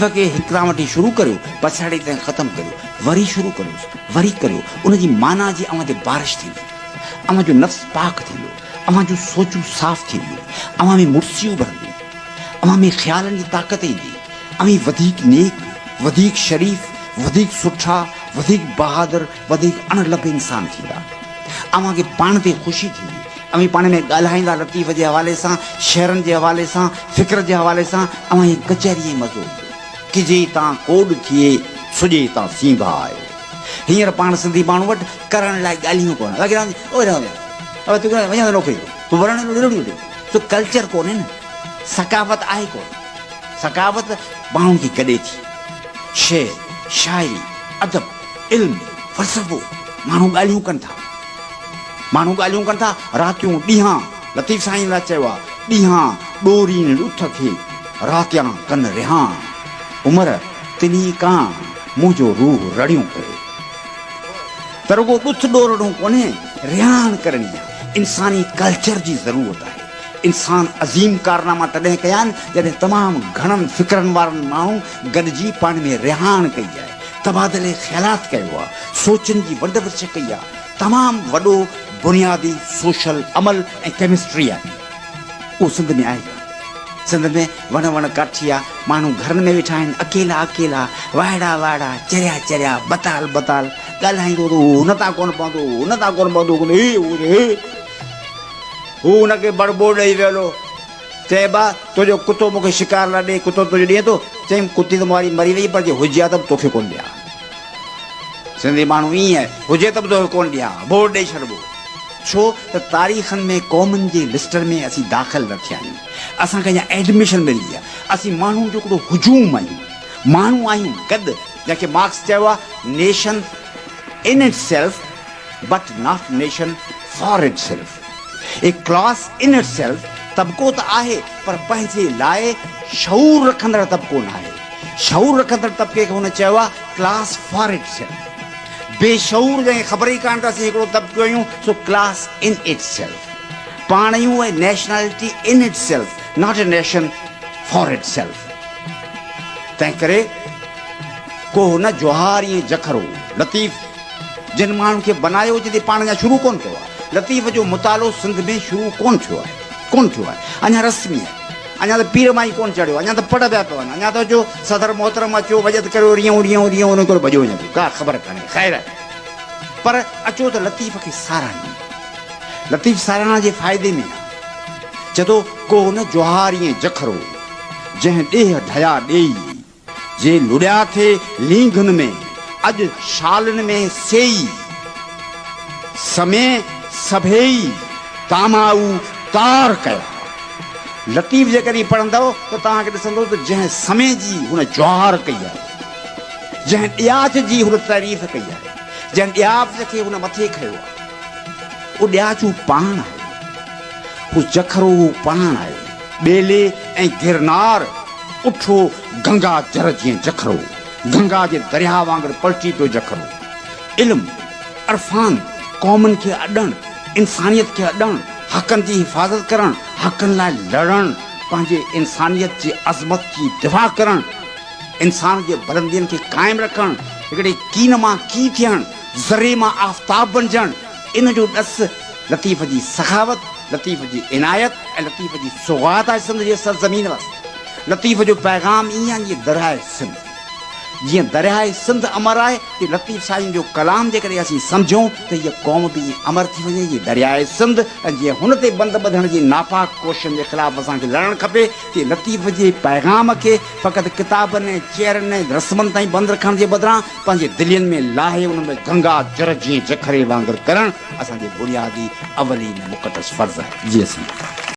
लतीफ़ खे हिकु वठी शुरू करियो, पछाड़ी ताईं ख़तमु करियो, वरी शुरू करियो, वरी करियो। उनजी माना जी अव्हां ते बारिश थींदी, अव्हां जो नफ़्स पाक थींदो, अव्हां जूं सोचूं साफ़ थींदियूं, अव्हां में मुर्सियूं भरंदियूं, अव्हां में ख़्यालनि जी ताक़त ईंदी, अव्हां वधीक नेक, वधीक शरीफ़, वधीक सुठा, वधीक बहादुर, वधीक अणलभ इंसान थींदा। अव्हां खे पाण ते ख़ुशी थींदी, अव्हां पाण में ॻाल्हाईंदा लतीफ़ जे हवाले सां, शहरनि जे हवाले सां, फ़िक्र जे हवाले सां। अव्हां जी कचहरीअ मज़ो कि जे तव्हां कोॾ थिए सुॼे तव्हां सींभा आहियो। हींअर पाण सिंधी माण्हू वटि करण लाइ ॻाल्हियूं कोन, वञा नौकिरी तूं वञण तो कल्चर कोन्हे न, सकावत आहे कोन। सकावत माण्हुनि खे गॾे थी, शेर, शाइरी, अदब, इल्म, फ़लसफ़ो, माण्हू ॻाल्हियूं कनि था, माण्हू ॻाल्हियूं कनि था रातियूं ॾींहं। लतीफ़ साईं लाइ चयो आहे, ॾींहं ॾोरीन ॾुठ खे रातियां कनि रिहान, उमिरि तिनी कां मुंहिंजो रूह रड़ियूं करे। त रुगो ॾुथ ॾोरणो कोन्हे, रिहान करणी आहे। इंसानी कल्चर जी ज़रूरत आहे। इंसान अज़ीम कारनामा तॾहिं कया आहिनि जॾहिं तमामु घणनि फ़िक्रनि वारनि माण्हू गॾिजी पाण में रिहान कई आहे, तबादले ख़्यालात कयो आहे, सोचनि जी वंड विच कई आहे। तमामु वॾो बुनियादी सोशल अमल ऐं केमिस्ट्री आहे, उहो सिंध में आहे। सिंध में वण वण काठी आहे, माण्हू घरनि में वेठा आहिनि, अकेला अकेला, वाइड़ा वाइड़ा, चरिया चरिया, बताल बताल, ॻाल्हाईंदो त हुन तां कोन पवंदो, हुन तां कोन पवंदो, हू हुनखे बड़बो ॾेई वियो। चए बा तुंहिंजो कुतो मूंखे शिकार न ॾे, कुतो तुंहिंजो ॾिए थो। चई कुती त मारी मरी वई, पर जे हुजे त तोखे कोन ॾियां। सिंधी माण्हू ईअं आहे, हुजे त बि तोखे कोन ॾियां, बोर्ड ॾेई छॾिबो। छो त तारीख़नि में क़ौमुनि जे लिस्टनि में असीं दाख़िल न थिया आहियूं, असांखे अञा एडमिशन मिली आहे। असीं माण्हू जो हिकिड़ो हुजूम आहियूं, माण्हू आहियूं गॾु, जंहिंखे मार्क्स चयो आहे nation in itself but not nation for itself. A class in itself, तबिको त आहे पर पंहिंजे लाइ शऊर रखंदड़ तबिको न आहे। शऊर रखंदड़ तबिके खे हुन चयो आहे क्लास फॉर इट सेल्फ। बेशऊर जंहिंखे ख़बर ई कान त असीं हिकिड़ो तबिको आहियूं, so class in it self. पाण आहियूं ऐं nationality in it self, not a nation for it self. तंहिं करे को हुन जोहार ईअं जखरो लतीफ़ जिन माण्हुनि खे बनायो जिते पाण अञा शुरू कोन कयो आहे। लतीफ़ जो मुतालो सिंध में शुरू कोन थियो आहे, अञा रस्मी आहे, अञा त पीर मां ई कोन चढ़ियो, अञा त पढ़ पिया पवनि, अञा त जो सदर मोहतरम अचो वजत करियो रियूं रियूं रियूं हुन को भॼो वञे का ख़बर कान्हे। ख़ैर पर अचो त लतीफ़ खे साराहियूं। लतीफ़ साराहण जे फ़ाइदे में आहे। चए थो को हुन जोहार ईअं जखरो जंहिं ॾेह ढया ॾेई, जे लुड़िया थे लींघनि में अॼु शालनि में सेई, समय सभेई तामाऊ तार कया। लतीफ़ जेकॾहिं पढ़ंदव त तव्हांखे ॾिसंदो त जंहिं समय जी हुन जोहार कई आहे, जंहिं ॾियाच जी हुन तारीफ़ कई आहे, जंहिं ॾियाच खे हुन मथे खयो आहे, उहो ॾियाचू पाण आहे, हू जखरो पाण आहे। ॿेले ऐं गिरनार उठो गंगा जर जीअं जखरो, गंगा जे दरिया वांगुरु पलटी पियो जखरो। इल्मु अरफ़ान क़ौमुनि खे अॾणु, इंसानियत खे अॾणु, हक़नि जी हिफ़ाज़त करणु, हक़नि लाइ लड़णु, पंहिंजे इंसानियत जी अज़मत जी दिफ़ा करणु, इंसान जे बुलंदियुनि खे क़ाइमु रखणु, हिकिड़े कीन मां की थियणु, ज़रे मां आफ़्ताब बणिजणु। इन जो ॾसु लतीफ़ जी सखावत, लतीफ़ जी इनायत ऐं लतीफ़ जी सौगात आहे सिंध जे सरज़मीन वास्ते। लतीफ़ जो पैगाम ईअं आहे जीअं दरियाए सिंध, जीअं दरियाए सिंध अमर आहे, कि लतीफ़ साईं जो कलाम जेकॾहिं असीं सम्झूं त हीअ क़ौम बि ईअं अमर थी वञे, जीअं दरियाए सिंध। ऐं जीअं हुन ते बंदि ॿधण जी नापाक कोशिशुनि जे ख़िलाफ़ु असांखे लड़णु खपे, कि लतीफ़ जे पैगाम खे फ़क़ति किताबनि ऐं चेयरनि ऐं रस्मनि ताईं बंदि रखण जे बदिरां पंहिंजे दिलियुनि में लाहे उन में गंगा जर जीअं जखरे वांगुरु करणु असांजे बुनियादी अवली में मुक़दस फ़र्ज़ु आहे। जी असीं